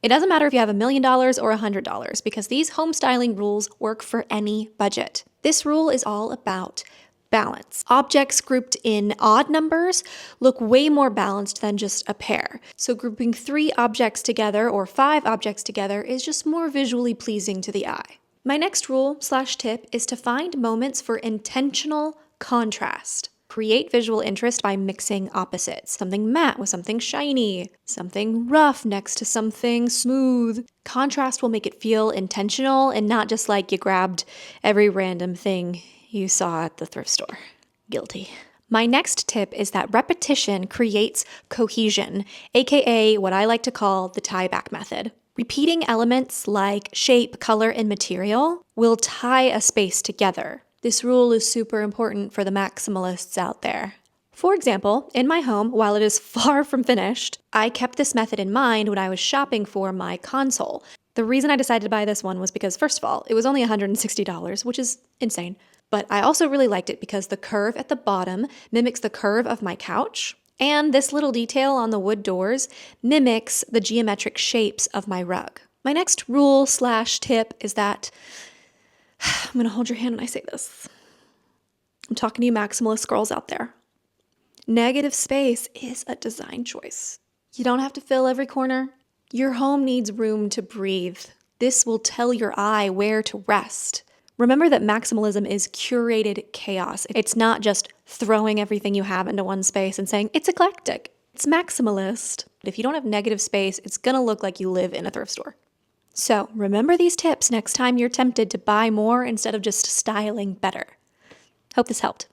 It doesn't matter if you have $1 million or $100 because these home styling rules work for any budget. This rule is all about balance. Objects grouped in odd numbers look way more balanced than just a pair. So grouping 3 objects together or 5 objects together is just more visually pleasing to the eye. My next rule/tip is to find moments for intentional contrast. Create visual interest by mixing opposites. Something matte with something shiny, something rough next to something smooth. Contrast will make it feel intentional and not just like you grabbed every random thing you saw at the thrift store. Guilty. My next tip is that repetition creates cohesion, aka what I like to call the tie-back method. Repeating elements like shape, color, and material will tie a space together. This rule is super important for the maximalists out there. For example, in my home, while it is far from finished, I kept this method in mind when I was shopping for my console. The reason I decided to buy this one was because, first of all, it was only $160, which is insane. But I also really liked it because the curve at the bottom mimics the curve of my couch, and this little detail on the wood doors mimics the geometric shapes of my rug. My next rule/tip is that I'm going to hold your hand when I say this. I'm talking to you maximalist girls out there. Negative space is a design choice. You don't have to fill every corner. Your home needs room to breathe. This will tell your eye where to rest. Remember that maximalism is curated chaos. It's not just throwing everything you have into one space and saying, it's eclectic. It's maximalist. If you don't have negative space, it's going to look like you live in a thrift store. So remember these tips next time you're tempted to buy more instead of just styling better. Hope this helped.